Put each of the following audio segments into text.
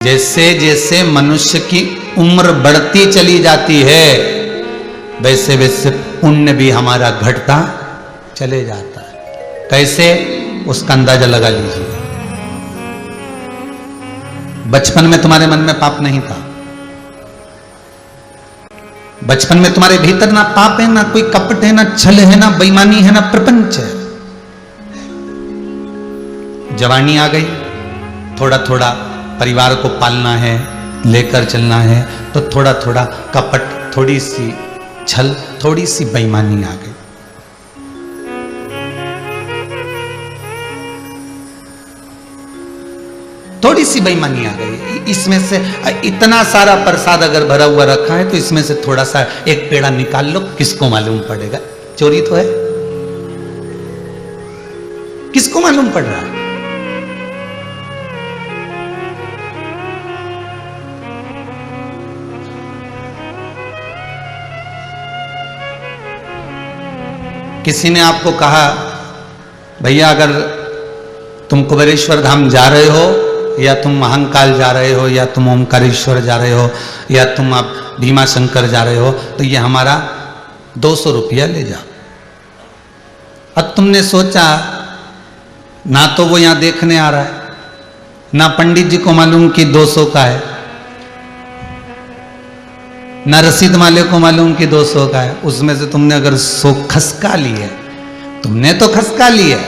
जैसे जैसे मनुष्य की उम्र बढ़ती चली जाती है वैसे वैसे पुण्य भी हमारा घटता चले जाता है। कैसे, उसका अंदाजा लगा लीजिए। बचपन में तुम्हारे मन में पाप नहीं था, बचपन में तुम्हारे भीतर ना पाप है, ना कोई कपट है, ना छल है, ना बेईमानी है, ना प्रपंच है। जवानी आ गई, थोड़ा थोड़ा परिवार को पालना है, लेकर चलना है, तो थोड़ा थोड़ा कपट, थोड़ी सी छल, थोड़ी सी बेईमानी आ गई। थोड़ी सी बेईमानी आ गई। इसमें से इतना सारा प्रसाद अगर भरा हुआ रखा है तो इसमें से थोड़ा सा एक पेड़ा निकाल लो, किसको मालूम पड़ेगा? चोरी तो है, किसको मालूम पड़ रहा है? किसी ने आपको कहा भैया अगर तुम कुबेरेश्वर धाम जा रहे हो, या तुम महाकाल जा रहे हो, या तुम ओमकारेश्वर जा रहे हो, या तुम आप भीमा शंकर जा रहे हो, तो ये हमारा 200 रुपया ले जाओ। अब तुमने सोचा ना तो वो यहां देखने आ रहा है, ना पंडित जी को मालूम कि 200 का है, ना रसीद वाले को मालूम कि 200 का है। उसमें से तुमने अगर 100 खसका ली है, तुमने तो खसका ली है,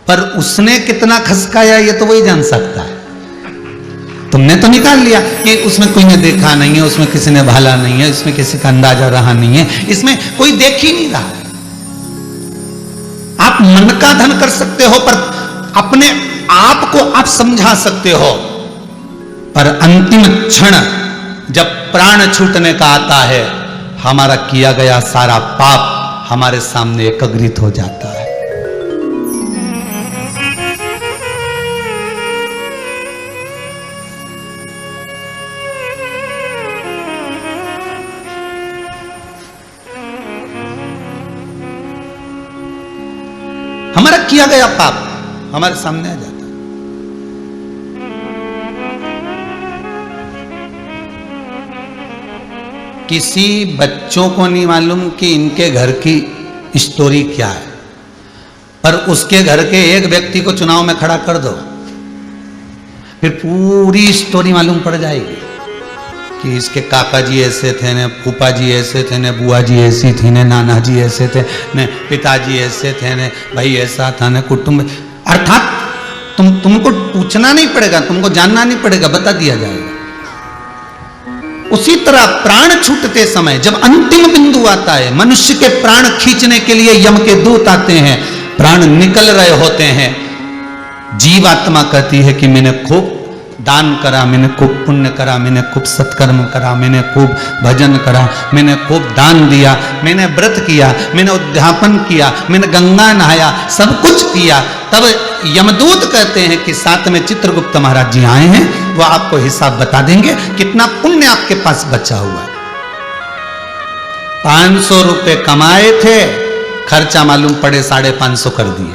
पर उसने कितना खसकाया ये तो वही जान सकता है। तुमने तो निकाल लिया कि उसमें कोई ने देखा नहीं है, उसमें किसी ने भाला नहीं है, इसमें किसी का अंदाजा रहा नहीं है, इसमें कोई देख ही नहीं रहा। आप मन का धन कर सकते हो, पर अपने आप को आप समझा सकते हो, पर अंतिम क्षण जब प्राण छूटने का आता है, हमारा किया गया सारा पाप हमारे सामने एकत्रित हो जाता है। हमारा किया गया पाप हमारे सामने आ जाता है। किसी बच्चों को नहीं मालूम कि इनके घर की स्टोरी क्या है, पर उसके घर के एक व्यक्ति को चुनाव में खड़ा कर दो, फिर पूरी स्टोरी मालूम पड़ जाएगी कि इसके काका जी ऐसे थे, ने फूफा जी ऐसे थे, ने बुआ जी ऐसी थी, ने नाना जी ऐसे थे, ने पिताजी ऐसे थे, ने भाई ऐसा था, ने कुटुंब। अर्थात तुमको पूछना नहीं पड़ेगा, तुमको जानना नहीं पड़ेगा, बता दिया जाएगा। उसी तरह प्राण छूटते समय जब अंतिम बिंदु आता है, मनुष्य के प्राण खींचने के लिए यम के दूत आते हैं, प्राण निकल रहे होते हैं, जीवात्मा कहती है कि मैंने खूब दान करा, मैंने खूब पुण्य करा, मैंने खूब सत्कर्म करा, मैंने खूब भजन करा, मैंने खूब दान दिया, मैंने व्रत किया, मैंने उद्यापन किया, मैंने गंगा नहाया, सब कुछ किया। तब यमदूत कहते हैं कि साथ में चित्रगुप्त महाराज जी आए हैं, वो आपको हिसाब बता देंगे कितना पुण्य आपके पास बचा हुआ है। 500 रुपए कमाए थे, खर्चा मालूम पड़े 550 कर दिए,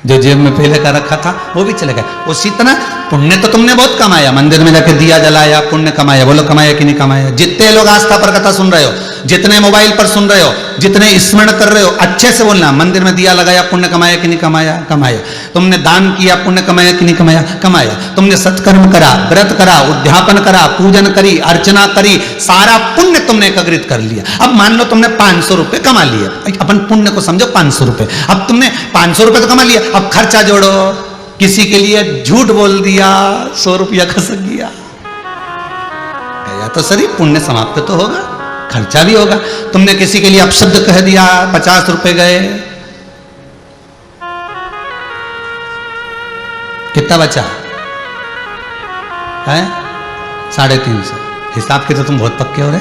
जो जेब में पहले का रखा था वो भी चले गए। उसी तरह पुण्य तो तुमने बहुत कमाया, मंदिर में जाके दिया जलाया, पुण्य कमाया। बोलो कमाया कि नहीं कमाया? जितने लोग आस्था पर कथा सुन रहे हो, जितने मोबाइल पर सुन रहे हो, जितने स्मरण कर रहे हो, अच्छे से बोलना, मंदिर में दिया लगाया, पुण्य कमाया कि नहीं कमाया? कमाया। तुमने दान किया, पुण्य कमाया कि नहीं कमाया? कमाया। तुमने सत्कर्म करा, व्रत करा, उद्यापन करा, पूजन करी, अर्चना करी, सारा पुण्य तुमने एकत्रित कर लिया। अब मान लो तुमने 500 रुपए कमा लिया, अपन पुण्य को समझो 500 रुपए। अब तुमने 500 रुपए तो कमा लिया, अब खर्चा जोड़ो। किसी के लिए झूठ बोल दिया, 100 रुपया खसक गया, तो सही पुण्य समाप्त तो होगा, खर्चा भी होगा। तुमने किसी के लिए अपशब्द कह दिया, 50 रुपए गए, कितना बचा है? 350। हिसाब के तो तुम बहुत पक्के हो रहे,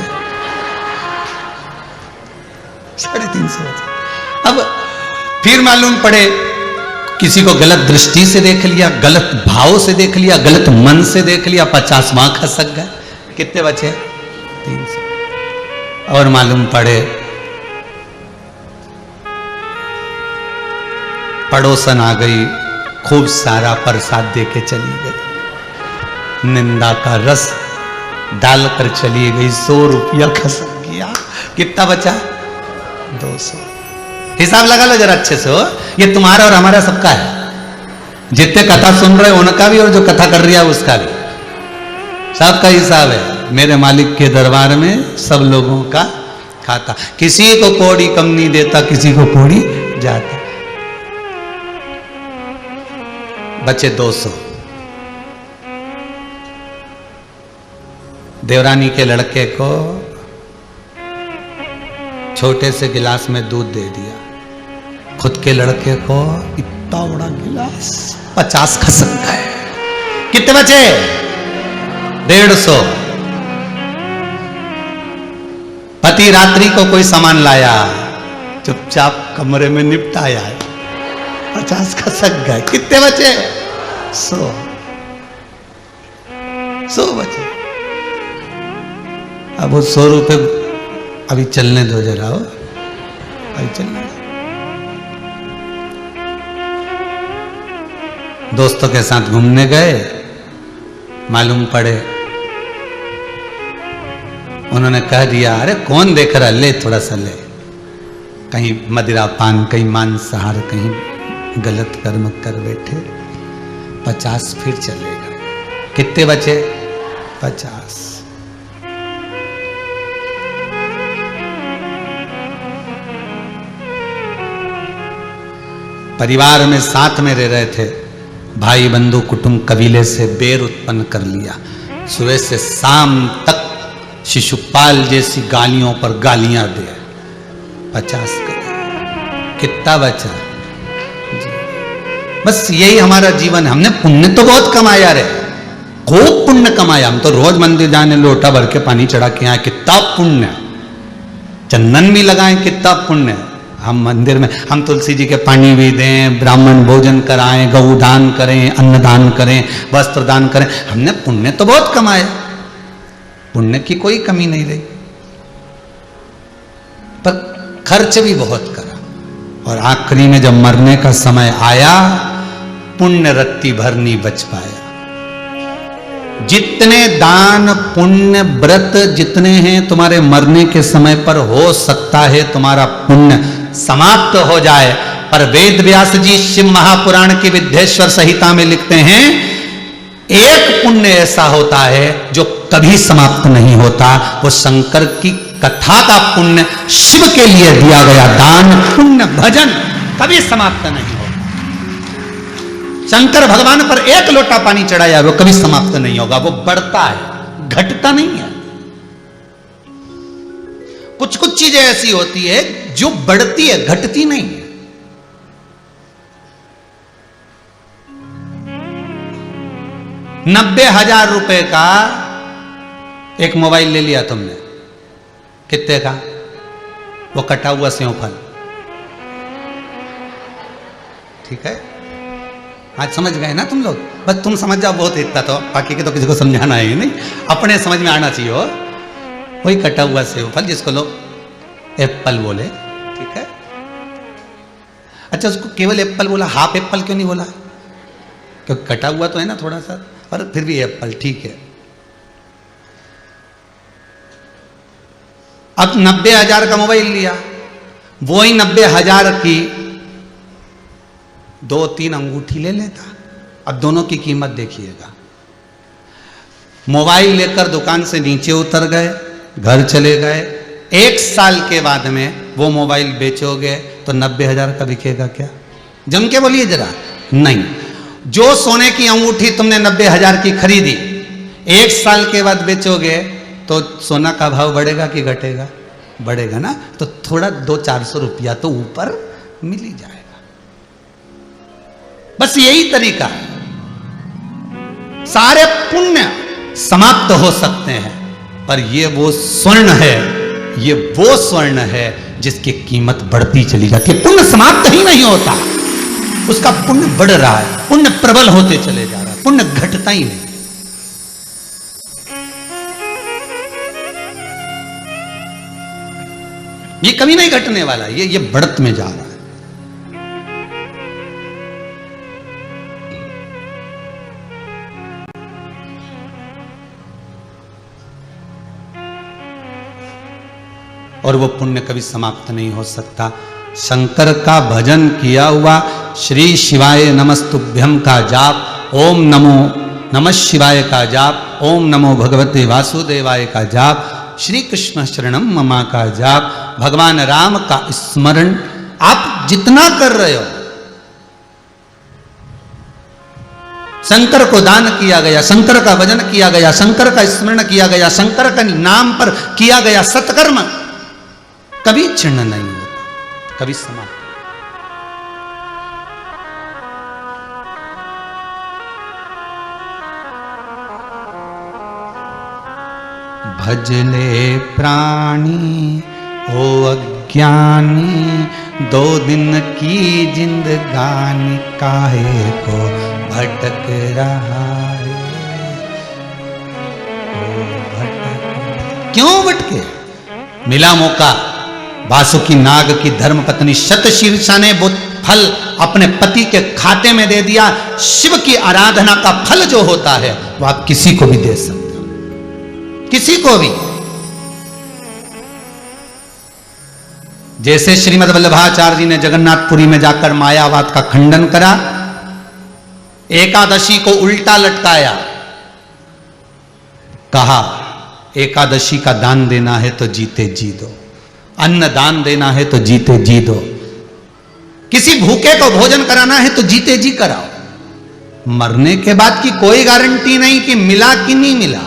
350 बचा। अब फिर मालूम पड़े किसी को गलत दृष्टि से देख लिया, गलत भाव से देख लिया, गलत मन से देख लिया, 50 वहां खसक गए, कितने बचे? 300। और मालूम पड़े पड़ोसन आ गई, खूब सारा प्रसाद दे के चली गई। निंदा का रस डालकर चली गई, 100 रुपया खसक गया। कितना बचा? 200। हिसाब लगा लो जरा अच्छे से हो, ये तुम्हारा और हमारा सबका है। जितने कथा सुन रहे उनका भी और जो कथा कर रही है उसका भी, सबका हिसाब है मेरे मालिक के दरबार में, सब लोगों का खाता। किसी को कौड़ी कम नहीं देता, किसी को कौड़ी जाता। बचे 200। देवरानी के लड़के को छोटे से गिलास में दूध दे दिया, खुद के लड़के को इतना बड़ा गिलास, 50 खसक गए। कितने बचे? 150। पति रात्रि को कोई सामान लाया, चुपचाप कमरे में निपटाया, 50 खसक गए। कितने बचे? 100 बचे। अब वो 100 रुपये अभी चलने दो जरा, अभी चलने दो। दोस्तों के साथ घूमने गए, मालूम पड़े उन्होंने कह दिया, अरे कौन देख रहा, ले थोड़ा सा ले। कहीं मदिरा पान, कहीं मांसाहार, कहीं गलत कर्म कर बैठे। 50 फिर चले गए। कितने बचे? 50। परिवार में साथ में रह रहे थे, भाई बंधु कुटुंब कबीले से बैर उत्पन्न कर लिया। सुबह से शाम तक शिशुपाल जैसी गालियों पर गालियां दे। 50 करे। कितना बचा? बस यही हमारा जीवन है। हमने पुण्य तो बहुत कमाया रे, खूब पुण्य कमाया। हम तो रोज मंदिर जाने लोटा भर के पानी चढ़ा के आए, कितना पुण्य। चंदन भी लगाएं, कितना पुण्य। हम मंदिर में हम तुलसी जी के पानी भी दें, ब्राह्मण भोजन कराएं, गौ दान करें, अन्नदान करें, वस्त्र दान करें। हमने पुण्य तो बहुत कमाया, पुण्य की कोई कमी नहीं रही, पर खर्च भी बहुत करा। और आखिरी में जब मरने का समय आया, पुण्य रत्ती भर नहीं बच पाया। जितने दान पुण्य व्रत जितने हैं, तुम्हारे मरने के समय पर हो सकता है तुम्हारा पुण्य समाप्त हो जाए, पर वेद व्यास जी शिव महापुराण की विद्येश्वर संहिता में लिखते हैं, एक पुण्य ऐसा होता है जो कभी समाप्त नहीं होता। वो शंकर की कथा का पुण्य, शिव के लिए दिया गया दान पुण्य भजन कभी समाप्त नहीं होगा। शंकर भगवान पर एक लोटा पानी चढ़ाया, वो कभी समाप्त नहीं होगा। वो बढ़ता है, घटता नहीं है। कुछ कुछ चीजें ऐसी होती है जो बढ़ती है, घटती नहीं है। 90,000 रुपए का एक मोबाइल ले लिया तुमने, कितने का? वो कटा हुआ सेव फल, ठीक है। आज समझ गए ना तुम लोग? बस तुम समझ जाओ, बहुत इतना तो, बाकी के तो किसी को समझाना है नहीं, अपने समझ में आना चाहिए। हो वही कटा हुआ सेव फल जिसको लोग एप्पल बोले, ठीक है। अच्छा, उसको केवल एप्पल बोला, हाफ एप्पल क्यों नहीं बोला? क्योंकि कटा हुआ तो है ना थोड़ा सा, पर फिर भी एप्पल ठीक है। अब 90,000 का मोबाइल लिया, वही 90,000 की 2-3 अंगूठी ले लेता। अब दोनों की कीमत देखिएगा। मोबाइल लेकर दुकान से नीचे उतर गए, घर चले गए। 1 साल के बाद में वो मोबाइल बेचोगे तो 90,000 का बिकेगा क्या? जम के बोलिए जरा। नहीं। जो सोने की अंगूठी तुमने 90,000 की खरीदी, 1 साल के बाद बेचोगे तो सोना का भाव बढ़ेगा कि घटेगा? बढ़ेगा ना। तो थोड़ा 200-400 रुपया तो ऊपर मिल ही जाएगा। बस यही तरीका है। सारे पुण्य समाप्त हो सकते हैं, पर ये वो स्वर्ण है, ये वो स्वर्ण है जिसकी कीमत बढ़ती चली जाती है। पुण्य समाप्त ही नहीं होता, उसका पुण्य बढ़ रहा है, पुण्य प्रबल होते चले जा रहा है, पुण्य घटता ही नहीं। ये कभी नहीं घटने वाला, ये बढ़त में जा रहा है। और वो पुण्य कभी समाप्त नहीं हो सकता। शंकर का भजन किया हुआ श्री शिवाय नमस्तुभ्यम का जाप, ओम नमो नमः शिवाय का जाप, ओम नमो भगवते वासुदेवाय का जाप, श्री कृष्ण शरणम ममा का जाप, भगवान राम का स्मरण आप जितना कर रहे हो, शंकर को दान किया गया, शंकर का भजन किया गया, शंकर का स्मरण किया गया, शंकर का नाम पर किया गया सत्कर्म कभी क्षीण नहीं होता, कभी समाप्त। भजले प्राणी ओ अज्ञानी, 2 दिन की जिंदगानी काहे को भटक रहा है, क्यों भटके? मिला मौका, वासुकी नाग की धर्म पत्नी शतशीर्षा ने वो फल अपने पति के खाते में दे दिया। शिव की आराधना का फल जो होता है वो आप किसी को भी दे सकते हो, किसी को भी। जैसे श्रीमद् वल्लभाचार्य जी ने जगन्नाथपुरी में जाकर मायावाद का खंडन करा, एकादशी को उल्टा लटकाया, कहा एकादशी का दान देना है तो जीते जी दो, अन्न दान देना है तो जीते जी दो, किसी भूखे को भोजन कराना है तो जीते जी कराओ। मरने के बाद की कोई गारंटी नहीं कि मिला कि नहीं मिला,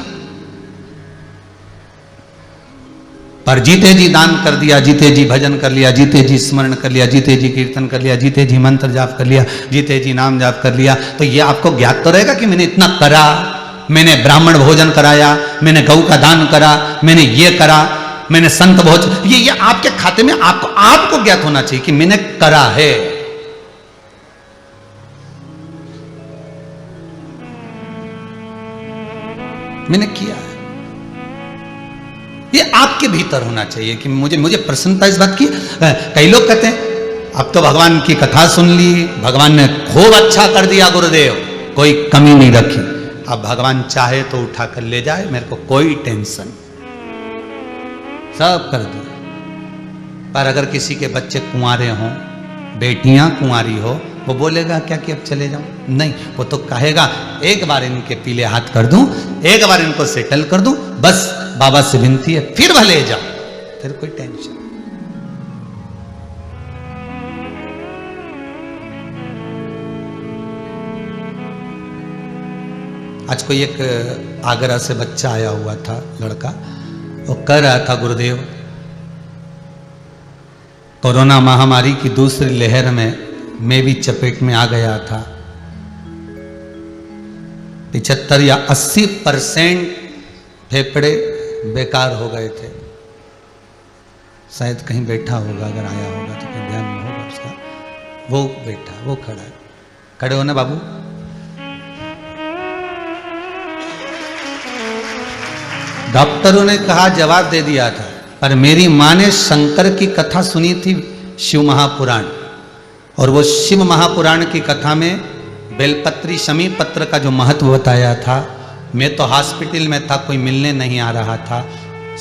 पर जीते जी दान कर दिया, जीते जी भजन कर लिया, जीते जी स्मरण कर लिया, जीते जी कीर्तन कर लिया, जीते जी मंत्र जाप कर लिया, जीते जी नाम जाप कर लिया, तो ये आपको ज्ञात तो रहेगा कि मैंने इतना करा, मैंने ब्राह्मण भोजन कराया, मैंने गौ का दान करा, मैंने ये करा, मैंने संत भोजन, ये आपके खाते में आपको ज्ञात होना चाहिए कि मैंने करा है। मैंने किया है, ये आपके भीतर होना चाहिए कि मुझे प्रसन्नता इस बात की। कई लोग कहते हैं अब तो भगवान की कथा सुन ली, भगवान ने खूब अच्छा कर दिया गुरुदेव, कोई कमी नहीं रखी, अब भगवान चाहे तो उठा कर ले जाए, मेरे को कोई टेंशन, सब कर दिया। पर अगर किसी के बच्चे कुंवारे हों, बेटियां कुंवारी हो, वो बोलेगा क्या कि अब चले जाऊं? नहीं, वो तो कहेगा एक बार इनके पीले हाथ कर दूं, एक बार इनको सेटल कर दूं, बस बाबा से विनती है, फिर भले जाओ, फिर कोई टेंशन। आज कोई एक आगरा से बच्चा आया हुआ था, लड़का, वो कह रहा था गुरुदेव कोरोना महामारी की दूसरी लहर में मैं भी चपेट में आ गया था, 75 या 80% फेफड़े बेकार हो गए थे, शायद कहीं बैठा होगा, अगर आया होगा तो कहीं ध्यान में होगा उसका, वो बैठा, वो खड़ा है, खड़े हो ना बाबू। डॉक्टरों ने कहा, जवाब दे दिया था, पर मेरी मां ने शंकर की कथा सुनी थी, शिव महापुराण, और वो शिव महापुराण की कथा में बेलपत्री शमी पत्र का जो महत्व बताया था, मैं तो हॉस्पिटल में था, कोई मिलने नहीं आ रहा था,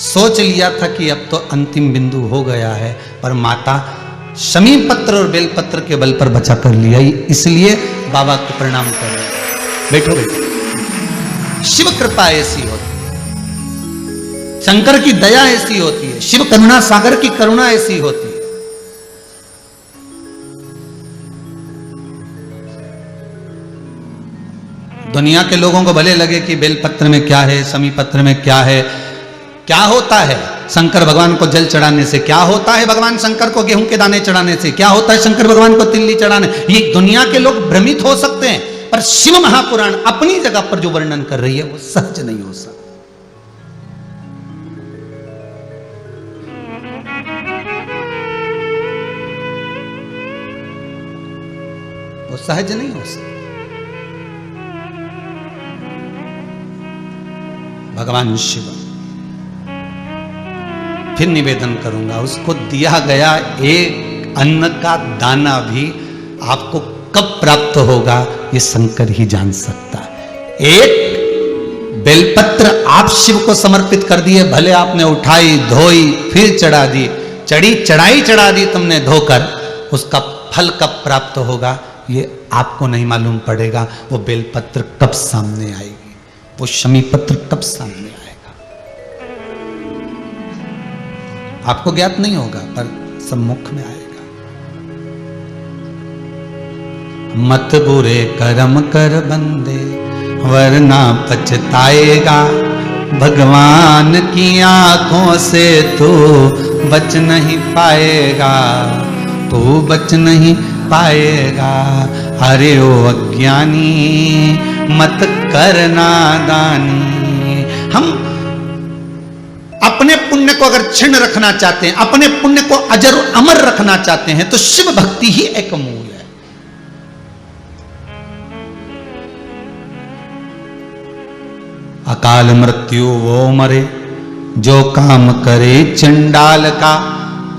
सोच लिया था कि अब तो अंतिम बिंदु हो गया है, पर माता शमी पत्र और बेलपत्र के बल पर बचा कर लिया, इसलिए बाबा को प्रणाम करो। बैठो बैठो, शिव कृपा ऐसी होती है, शंकर की दया ऐसी होती है, शिव करुणा सागर की करुणा ऐसी होती है। दुनिया के लोगों को भले लगे कि बेलपत्र में क्या है, शमी पत्र में क्या है, क्या होता है शंकर भगवान को जल चढ़ाने से, क्या होता है भगवान शंकर को गेहूं के दाने चढ़ाने से, क्या होता है शंकर भगवान को तिल्ली चढ़ाने, ये दुनिया के लोग भ्रमित हो सकते हैं, पर शिव महापुराण अपनी जगह पर जो वर्णन कर रही है वो सहज नहीं हो सकता। वो सहज नहीं हो सकता। भगवान शिव, फिर निवेदन करूंगा, उसको दिया गया एक अन्न का दाना भी आपको कब प्राप्त होगा ये शंकर ही जान सकता है। एक बेलपत्र आप शिव को समर्पित कर दिए, भले आपने उठाई धोई फिर चढ़ा दी, चढ़ाई चढ़ा दी तुमने धोकर, उसका फल कब प्राप्त होगा ये आपको नहीं मालूम पड़ेगा। वो बेलपत्र कब सामने आएगी, वो शमी पत्र कब सामने आएगा, आपको ज्ञात नहीं होगा पर सम्मुख में आएगा। मत बुरे कर्म कर बंदे वरना पछताएगा, भगवान की आंखों से तू बच नहीं पाएगा, तू बच नहीं पाएगा। अरे ओ अज्ञानी मत करना दानी। हम अपने पुण्य को अगर छिन्न रखना चाहते हैं, अपने पुण्य को अजर और अमर रखना चाहते हैं तो शिव भक्ति ही एक मूल है। अकाल मृत्यु वो मरे जो काम करे चंडाल का,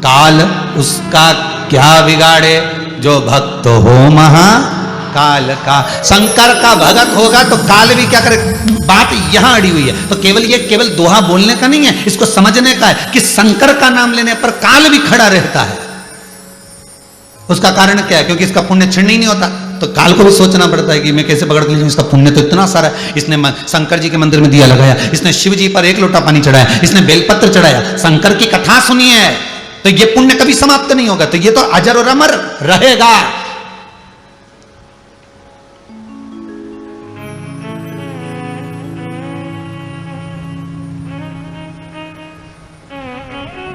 काल उसका क्या बिगाड़े जो भक्त हो महाकाल का। शंकर का भगत होगा तो काल भी क्या करे। बात यहां अड़ी हुई है, तो केवल दोहा बोलने का नहीं है, इसको समझने का है कि शंकर का नाम लेने पर काल भी खड़ा रहता है। उसका कारण क्या है, क्योंकि इसका पुण्य छिन्न ही नहीं होता, तो काल को भी सोचना पड़ता है कि मैं कैसे पकड़ के, इसका पुण्य तो इतना सारा है। इसने शंकर जी के मंदिर में दिया लगाया, इसने शिव जी पर 1 लोटा पानी चढ़ाया, इसने बेलपत्र चढ़ाया, शंकर की कथा सुनी है, तो ये पुण्य कभी समाप्त नहीं होगा, तो ये तो अजर और अमर रहेगा।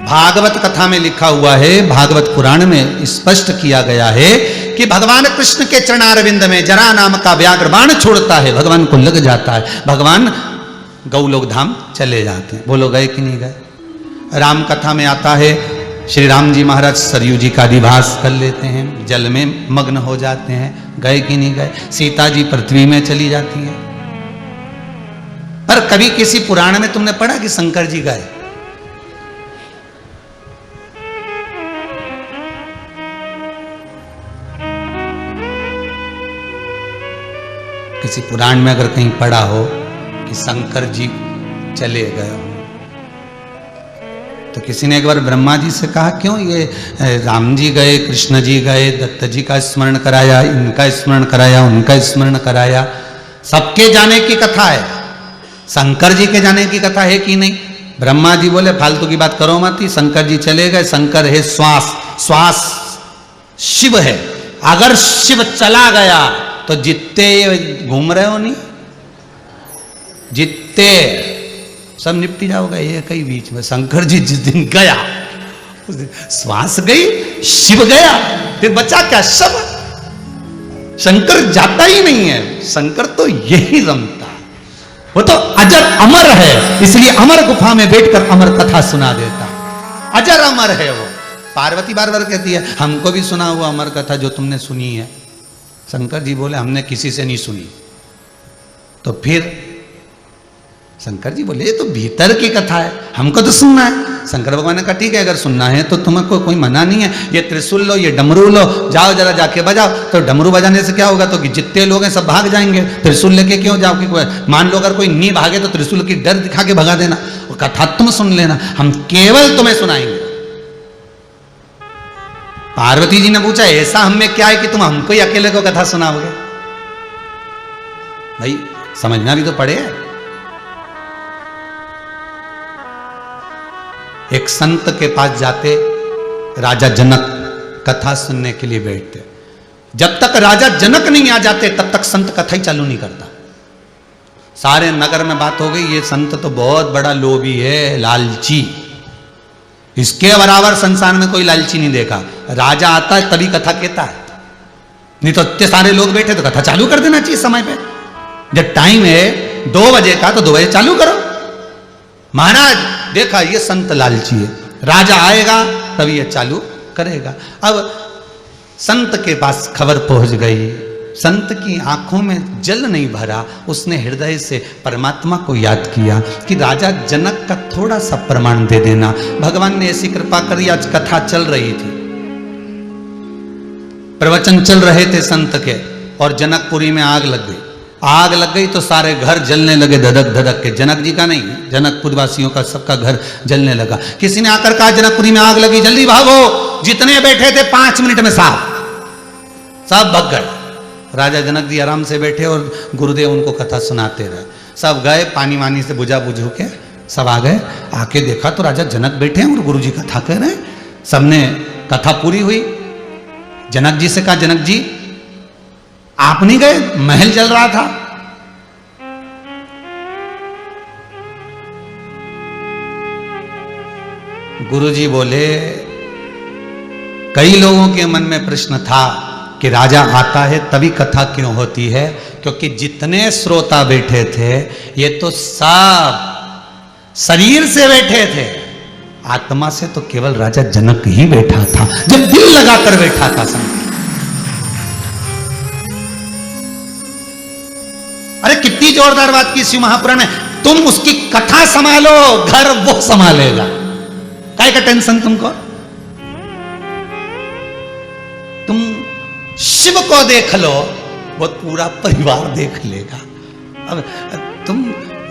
भागवत कथा में लिखा हुआ है, भागवत पुराण में स्पष्ट किया गया है कि भगवान कृष्ण के चरणारविंद में जरा नाम का व्याघ्र बाण छोड़ता है, भगवान को लग जाता है, भगवान गौलोक धाम चले जाते हैं। बोलो गए कि नहीं गए। राम कथा में आता है श्री राम जी महाराज सरयू जी का अधिवास कर लेते हैं, जल में मग्न हो जाते हैं, गए कि नहीं गए। सीता जी पृथ्वी में चली जाती हैं, पर कभी किसी पुराण में तुमने पढ़ा कि शंकर जी गए। किसी पुराण में अगर कहीं पढ़ा हो कि शंकर जी चले गए हो, तो किसी ने एक बार ब्रह्मा जी से कहा क्यों ये राम जी गए, कृष्ण जी गए, दत्त जी का स्मरण कराया, इनका स्मरण कराया, उनका स्मरण कराया, सबके जाने की कथा है, शंकर जी के जाने की कथा है कि नहीं। ब्रह्मा जी बोले फालतू की बात करो मत, शंकर जी चले गए, शंकर है श्वास, श्वास शिव है, अगर शिव चला गया तो जितने घूम रहे हो नहीं, जितने सब निपटी जाओगे, ये कई बीच में। शंकर जी जिस दिन गया उस दिन श्वास गई, शिव गया, फिर बचा क्या सब। शंकर जाता ही नहीं है, शंकर तो यही रमता, वो तो अजर अमर है, इसलिए अमर गुफा में बैठकर अमर कथा सुना देता, अजर अमर है वो। पार्वती बार बार कहती है हमको भी सुना हुआ अमर कथा जो तुमने सुनी है। शंकर जी बोले हमने किसी से नहीं सुनी। तो फिर शंकर जी बोले ये तो भीतर की कथा है, हमको तो सुनना है। शंकर भगवान ने कहा ठीक है, अगर सुनना है तो तुमको कोई मना नहीं है, ये त्रिशूल लो, ये डमरू लो, जाओ जरा जाके बजाओ। तो डमरू बजाने से क्या होगा, तो कि जितने लोग हैं सब भाग जाएंगे, त्रिशूल लेके क्यों जाओ। कि मान लो अगर कोई नहीं भागे तो त्रिशूल की डर दिखा के भगा देना, वो कथा तुम सुन लेना, हम केवल तुम्हें सुनाएंगे। पार्वती जी ने पूछा ऐसा हमें क्या है कि तुम हमको ही अकेले को कथा सुनाओगे। भाई समझना भी तो पड़े। एक संत के पास जाते राजा जनक, कथा सुनने के लिए बैठते, जब तक राजा जनक नहीं आ जाते तब तक संत कथा ही चालू नहीं करता। सारे नगर में बात हो गई ये संत तो बहुत बड़ा लोभी है, लालची, इसके बराबर संसार में कोई लालची नहीं देखा। राजा आता है तभी कथा कहता है, नहीं तो इतने सारे लोग बैठे तो कथा चालू कर देना चाहिए समय पे। जब टाइम है 2 बजे का तो 2 बजे चालू करो। महाराज देखा ये संत लालची है, राजा आएगा तभी ये चालू करेगा। अब संत के पास खबर पहुंच गई, संत की आंखों में जल नहीं भरा, उसने हृदय से परमात्मा को याद किया कि राजा जनक का थोड़ा सा प्रमाण दे देना। भगवान ने ऐसी कृपा करी, आज कथा चल रही थी, प्रवचन चल रहे थे संत के, और जनकपुरी में आग लग गई। आग लग गई तो सारे घर जलने लगे धधक धधक के। जनक जी का नहीं, जनकपुर वासियों का, सबका घर जलने लगा। किसी ने आकर कहा जनकपुरी में आग लगी, जल्दी भागो। जितने बैठे थे 5 मिनट में सब भग गए। राजा जनक जी आराम से बैठे और गुरुदेव उनको कथा सुनाते रहे। सब गए, पानी वानी से बुझा बुझू के सब आ गए। आके देखा तो राजा जनक बैठे हैं और गुरु जी कथा कह रहे हैं। सबने कथा पूरी हुई। जनक जी से कहा, जनक जी आप नहीं गए, महल जल रहा था। गुरुजी बोले, कई लोगों के मन में प्रश्न था कि राजा आता है तभी कथा क्यों होती है, क्योंकि जितने श्रोता बैठे थे ये तो सब शरीर से बैठे थे, आत्मा से तो केवल राजा जनक ही बैठा था, जब दिल लगाकर बैठा था। अरे कितनी जोरदार बात की शिव महापुराण में। तुम उसकी कथा संभालो, घर वो संभालेगा। काय का टेंशन तुमको? तुम शिव को देख लो, वो पूरा परिवार देख लेगा। अब तुम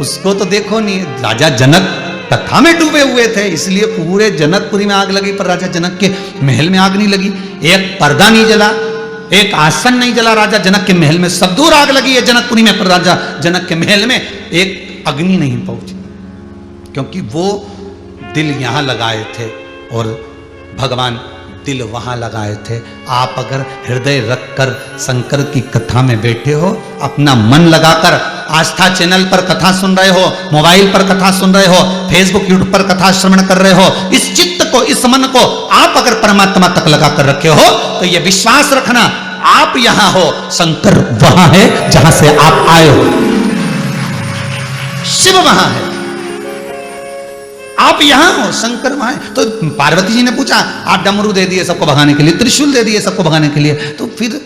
उसको तो देखो नहीं। राजा जनक कथा में डूबे हुए थे, इसलिए पूरे जनकपुरी में आग लगी, पर राजा जनक के महल में आग नहीं लगी। एक पर्दा नहीं जला, एक आसन नहीं जला राजा जनक के महल में। सब दूर आग लगी है जनकपुरी में, पर राजा जनक के महल में एक अग्नि नहीं पहुंची, क्योंकि वो दिल यहां लगाए थे और भगवान दिल वहां लगाए थे। आप अगर हृदय रखकर शंकर की कथा में बैठे हो, अपना मन लगाकर आस्था चैनल पर कथा सुन रहे हो, मोबाइल पर कथा सुन रहे हो, फेसबुक यूट्यूब पर कथा श्रवण कर रहे हो, इस चित्त को, इस मन को आप अगर परमात्मा तक लगा कर रखे हो, तो ये विश्वास रखना, आप यहां हो, शंकर वहां है जहां से आप आए हो। शिव वहां है, आप यहां हो, शंकर वहां है। तो पार्वती जी ने पूछा, आप डमरू दे दिए सबको भगाने के लिए, त्रिशूल दे दिए सबको भगाने के लिए, तो फिर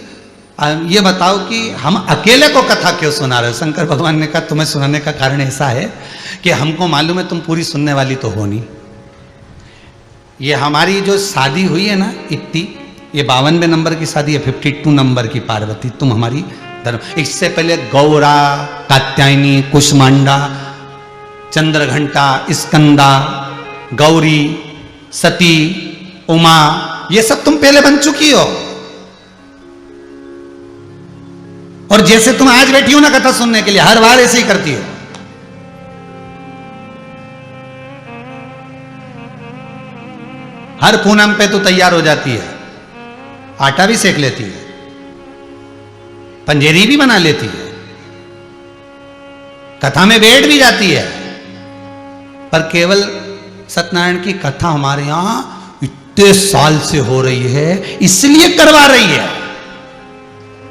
ये बताओ कि हम अकेले को कथा क्यों सुना रहे हो? शंकर भगवान ने कहा, तुम्हें सुनाने का कारण ऐसा है कि हमको मालूम है तुम पूरी सुनने वाली तो हो नहीं। ये हमारी जो शादी हुई है ना इतनी, ये 52वें नंबर की शादी है, 52 नंबर की पार्वती, तुम हमारी धर्म। इससे पहले गौरा, कात्यायनी, कुष्मांडा, चंद्रघंटा, स्कंदा, गौरी, सती, उमा, ये सब तुम पहले बन चुकी हो। और जैसे तुम आज बैठी हो ना कथा सुनने के लिए, हर बार ऐसे ही करती हो। हर पूनम पे तो तैयार हो जाती है, आटा भी सेक लेती है, पंजेरी भी बना लेती है, कथा में बैठ भी जाती है, पर केवल सत्यनारायण की कथा हमारे यहां इतने साल से हो रही है इसलिए करवा रही है,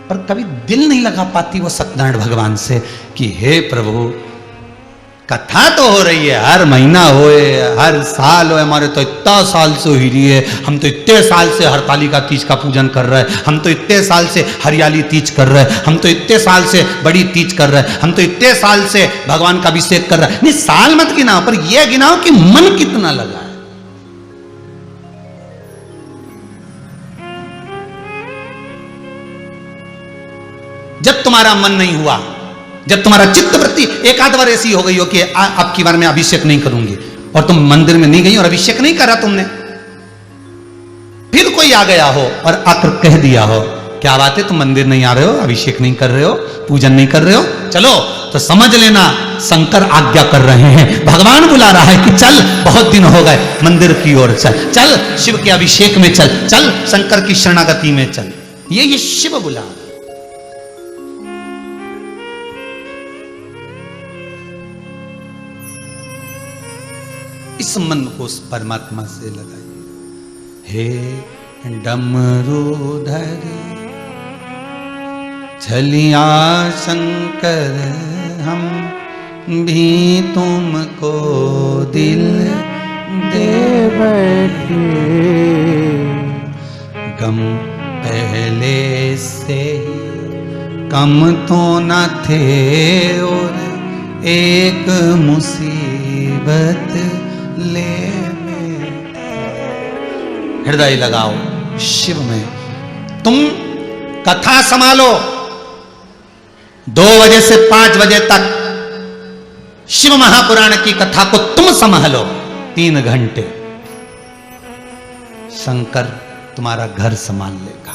पर कभी दिल नहीं लगा पाती वो सत्यनारायण भगवान से कि हे प्रभु, कथा तो हो रही है, हर महीना होए, हर साल होए, हमारे तो इतना साल से हो ही रही है, हम तो इतने साल से हरतालिका तीज का पूजन कर रहे हैं, हम तो इतने साल से हरियाली तीज कर रहे हैं, हम तो इतने साल से बड़ी तीज कर रहे हैं, हम तो इतने साल से भगवान का अभिषेक कर रहे हैं। नहीं, साल मत गिनाओ, पर यह गिनाओ कि मन कितना लगा है। जब तुम्हारा मन नहीं हुआ, जब तुम्हारा चित्त वृत्ति एक आध बार ऐसी हो गई हो कि अब की बार मैं अभिषेक नहीं करूंगी, और तुम मंदिर में नहीं गई और अभिषेक नहीं करा तुमने, फिर कोई आ गया हो और आकर कह दिया हो, क्या बात है तुम मंदिर नहीं आ रहे हो, अभिषेक नहीं कर रहे हो, पूजन नहीं कर रहे हो, चलो, तो समझ लेना शंकर आज्ञा कर रहे हैं, भगवान बुला रहा है कि चल, बहुत दिन हो गए, मंदिर की ओर चल, चल शिव के अभिषेक में चल, चल शंकर की शरणागति में चल। ये शिव बुला। इस मन को उस परमात्मा से लगाइए। हे डमरूधर छलिया शंकर, हम भी तुमको दिल दे बैठे, गम पहले से कम तो न थे और एक मुसीबत ले में। हृदय लगाओ शिव में, तुम कथा संभालो, 2 बजे से 5 बजे तक शिव महापुराण की कथा को तुम संभालो 3 घंटे, शंकर तुम्हारा घर संभाल लेगा,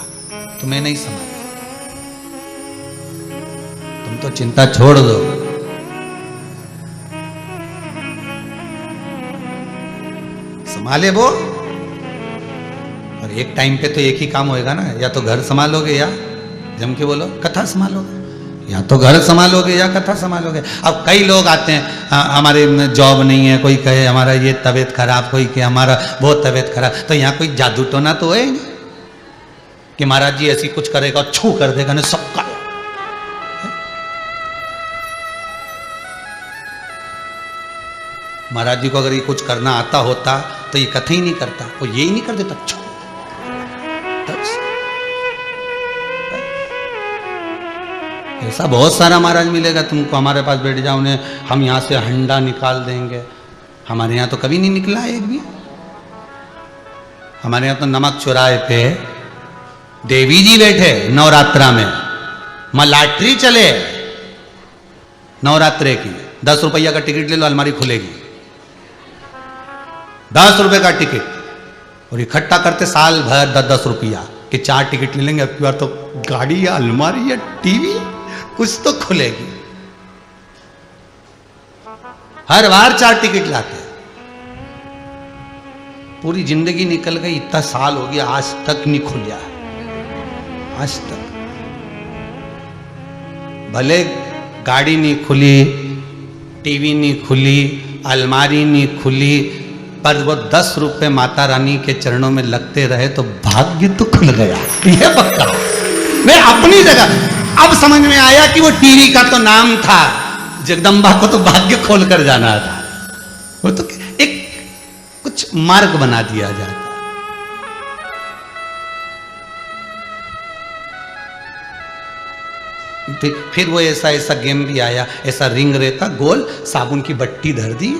तुम्हें नहीं संभाल। तुम तो चिंता छोड़ दो। संभाले वो, और एक टाइम पे तो एक ही काम होएगा ना, या तो घर संभालोगे या जम के बोलो कथा संभालोगे, या तो घर संभालोगे या कथा संभालोगे। अब कई लोग आते हैं, हमारे जॉब नहीं है, कोई कहे हमारा ये तबीयत खराब, कोई कहे हमारा बहुत तबीयत खराब, तो यहाँ कोई जादू टोना तो है नहीं कि महाराज जी ऐसी कुछ करेगा और छू कर देगा ना सबका। महाराज जी को अगर ये कुछ करना आता होता तो ये कथा ही नहीं करता, वो यही नहीं कर देता छू। ऐसा बहुत सारा महाराज मिलेगा तुमको, हमारे पास बैठ जाओ ने हम यहाँ से हंडा निकाल देंगे। हमारे यहाँ तो कभी नहीं निकला एक भी। हमारे यहाँ तो नमक चौराहे पे देवी जी बैठे नवरात्रा में, मलाट्री चले नवरात्रे की, 10 रुपया का टिकट ले लो, अलमारी खुलेगी। 10 रुपए का टिकट, और इकट्ठा करते साल भर 10-10 रुपया कि 4 टिकट ले लेंगे, अब की बार तो गाड़ी या अलमारी या टीवी कुछ तो खुलेगी। हर बार 4 टिकट लाते। पूरी जिंदगी निकल गई, इतना साल हो गया, आज तक नहीं खुलिया, आज तक। भले गाड़ी नहीं खुली, टीवी नहीं खुली, अलमारी नहीं खुली, पर वो 10 रुपए माता रानी के चरणों में लगते रहे तो भाग्य तो खुल गया। ये पक्का। मैं अपनी जगह अब समझ में आया कि वो टीवी का तो नाम था, जगदम्बा को तो भाग्य खोल कर जाना था। वो तो एक कुछ मार्ग बना दिया जाता। फिर वो ऐसा गेम भी आया, ऐसा रिंग रहता गोल, साबुन की बट्टी धर दी,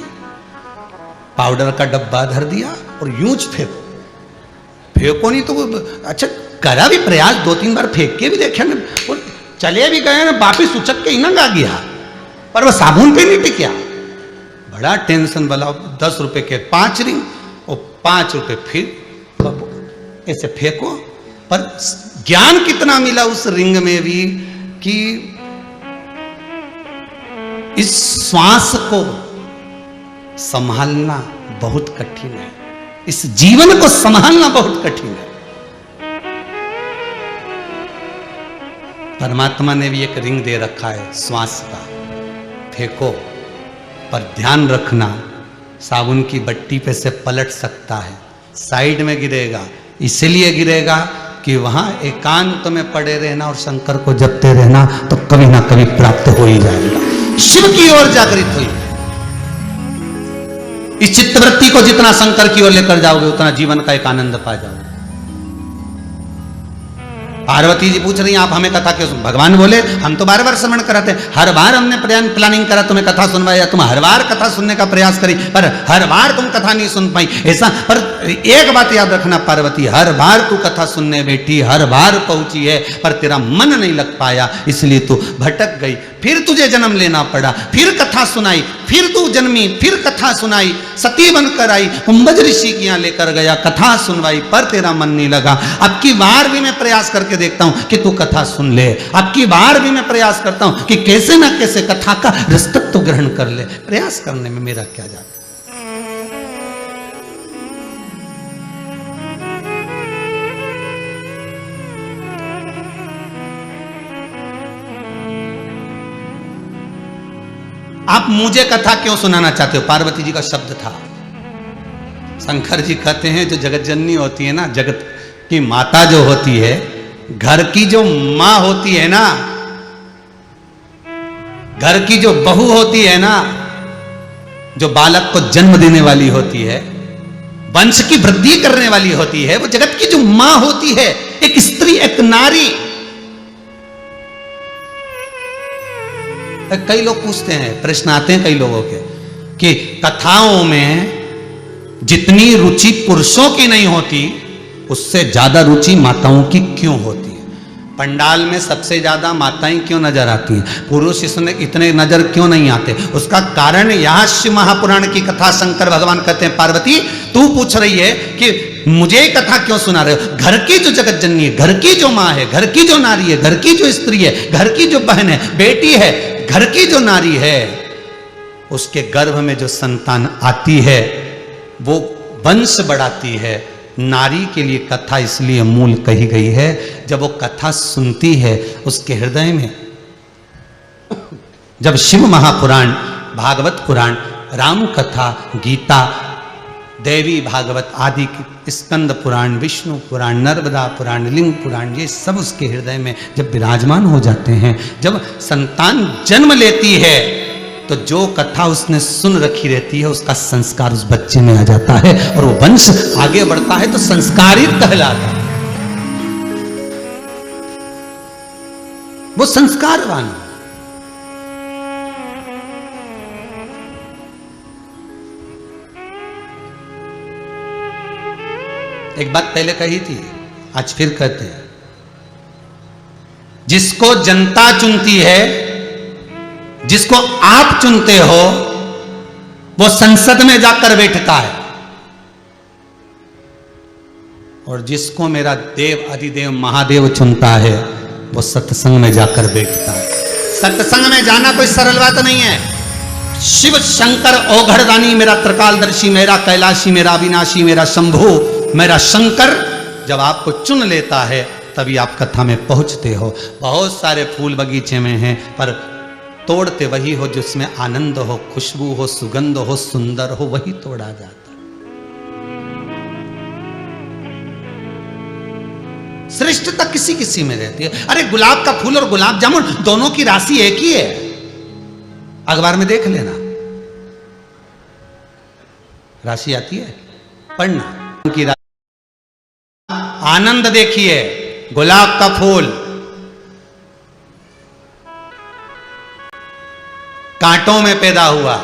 पाउडर का डब्बा धर दिया और यूं फेंको। फेंको नहीं तो वो, अच्छा करा भी प्रयास, 2-3 बार फेंक के भी देखे ना, वो चले भी गए ना, वापिस उचक के इनंग आ गया, पर वो साबुन पे नहीं टिका। बड़ा टेंशन वाला। 10 रुपए के 5 रिंग और 5 रुपए फिर ऐसे फेंको। पर ज्ञान कितना मिला उस रिंग में भी कि इस श्वास को संभालना बहुत कठिन है, इस जीवन को संभालना बहुत कठिन है। परमात्मा ने भी एक रिंग दे रखा है श्वास का, फेंको, पर ध्यान रखना साबुन की बट्टी पे से पलट सकता है, साइड में गिरेगा, इसलिए गिरेगा कि वहां एकांत में पड़े रहना और शंकर को जपते रहना, तो कभी ना कभी प्राप्त हो ही जाएगा। शिव की ओर जागृत हुई। इस चित्तवृत्ति को जितना शंकर की ओर लेकर जाओगे उतना जीवन का एक आनंद पा जाओगे। पार्वती जी पूछ रही हैं आप हमें कथा क्यों सुन? भगवान बोले हम तो बार बार श्रवण कराते हैं, हर बार हमने प्लानिंग करा तुम्हें कथा सुनवाया, तुम हर बार कथा सुनने का प्रयास करी, पर हर बार तुम कथा नहीं सुन पाई। ऐसा, पर एक बात याद रखना पार्वती, हर बार तू कथा सुनने बैठी, हर बार पहुंची है, पर तेरा मन नहीं लग पाया, इसलिए तू भटक गई। फिर तुझे जन्म लेना पड़ा, फिर कथा सुनाई, फिर तू जन्मी, फिर कथा सुनाई, सती बनकर आई, कुंभज ऋषि के यहाँ लेकर गया, कथा सुनवाई, पर तेरा मन नहीं लगा। अब की बार भी मैं प्रयास करके देखता हूं कि तू कथा सुन ले, अब की बार भी मैं प्रयास करता हूं कि कैसे ना कैसे कथा का रसतत्व ग्रहण कर ले। प्रयास करने में मेरा क्या जाता। आप मुझे कथा क्यों सुनाना चाहते हो? पार्वती जी का शब्द था। शंकर जी कहते हैं जो जगत जननी होती है ना, जगत की माता जो होती है, घर की जो मां होती है ना, घर की जो बहू होती है ना, जो बालक को जन्म देने वाली होती है, वंश की वृद्धि करने वाली होती है, वो जगत की जो मां होती है, एक स्त्री, एक नारी। कई लोग पूछते हैं, प्रश्न आते हैं कई लोगों के कि कथाओं में जितनी रुचि पुरुषों की नहीं होती उससे ज्यादा रुचि माताओं की क्यों होती है? पंडाल में सबसे ज्यादा माताएं क्यों नजर आती हैं, पुरुष इसमें इतने नजर क्यों नहीं आते? उसका कारण यह शिव महापुराण की कथा शंकर भगवान कहते हैं, पार्वती तू पूछ रही है कि मुझे कथा क्यों सुना रहे हो? घर की जो जगत जननी है, घर की जो माँ है, घर की जो नारी है, घर की जो स्त्री है, घर की जो बहन है, बेटी है, घर की जो नारी है, उसके गर्भ में जो संतान आती है वो वंश बढ़ाती है। नारी के लिए कथा इसलिए मूल कही गई है, जब वो कथा सुनती है उसके हृदय में, जब शिव महापुराण, भागवत पुराण, राम कथा, गीता, देवी भागवत आदि, स्कंद पुराण, विष्णु पुराण, नर्मदा पुराण, लिंग पुराण, ये सब उसके हृदय में जब विराजमान हो जाते हैं, जब संतान जन्म लेती है तो जो कथा उसने सुन रखी रहती है उसका संस्कार उस बच्चे में आ जाता है और वो वंश आगे बढ़ता है तो संस्कारित कहलाता है, वो संस्कारवान। एक बात पहले कही थी, आज फिर कहते हैं, जिसको जनता चुनती है, जिसको आप चुनते हो, वो संसद में जाकर बैठता है, और जिसको मेरा देव अधिदेव महादेव चुनता है वो सत्संग में जाकर बैठता है। सत्संग में जाना कोई सरल बात नहीं है। शिव शंकर औघड़दानी, मेरा त्रिकालदर्शी, मेरा कैलाशी, मेरा अविनाशी, मेरा शंभु, मेरा शंकर जब आपको चुन लेता है तभी आप कथा में पहुंचते हो। बहुत सारे फूल बगीचे में हैं पर तोड़ते वही हो जिसमें आनंद हो, खुशबू हो, सुगंध हो, सुंदर हो, वही तोड़ा जाता। श्रेष्ठता किसी किसी में रहती है। अरे गुलाब का फूल और गुलाब जामुन दोनों की राशि एक ही है, अखबार में देख लेना, राशि आती है, पढ़ना की राशि। आनंद देखिए, गुलाब का फूल कांटों में पैदा हुआ,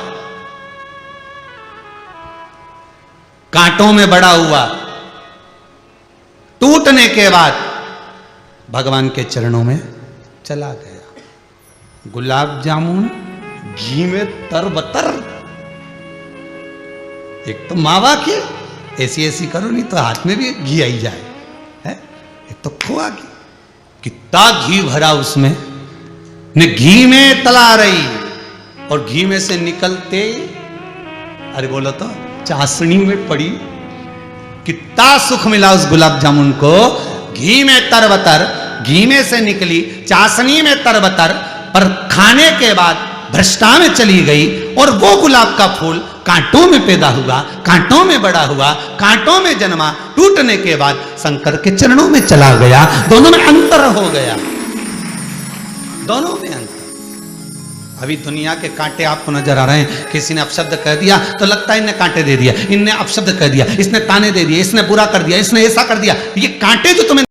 कांटों में बड़ा हुआ, टूटने के बाद भगवान के चरणों में चला गया। गुलाब जामुन घी में तरबतर, एक तो मावा के ऐसी ऐसी करो नहीं तो हाथ में भी घी आई जाए, है? एक तो खोआ घी, कितना घी भरा उसमें, ने घी में तला रही और घी में से निकलते, अरे बोलो तो चाशनी में पड़ी। कितना सुख मिला उस गुलाब जामुन को, घी में तरबतर, घी में से निकली, चाशनी में तरबतर, पर खाने के बाद भ्रष्टा में चली गई और वो गुलाब का फूल कांटों में पैदा हुआ, कांटों में बड़ा हुआ, कांटों में जन्मा, टूटने के बाद शंकर के चरणों में चला गया। दोनों में अंतर हो गया, दोनों में अंतर। अभी दुनिया के कांटे आपको नजर आ रहे हैं, किसी ने अपशब्द कह दिया तो लगता है इनने कांटे दे दिया, इनने अपशब्द कह दिया, इसने ताने दे दिए, इसने बुरा कर दिया, इसने ऐसा कर दिया। ये कांटे जो तुम्हें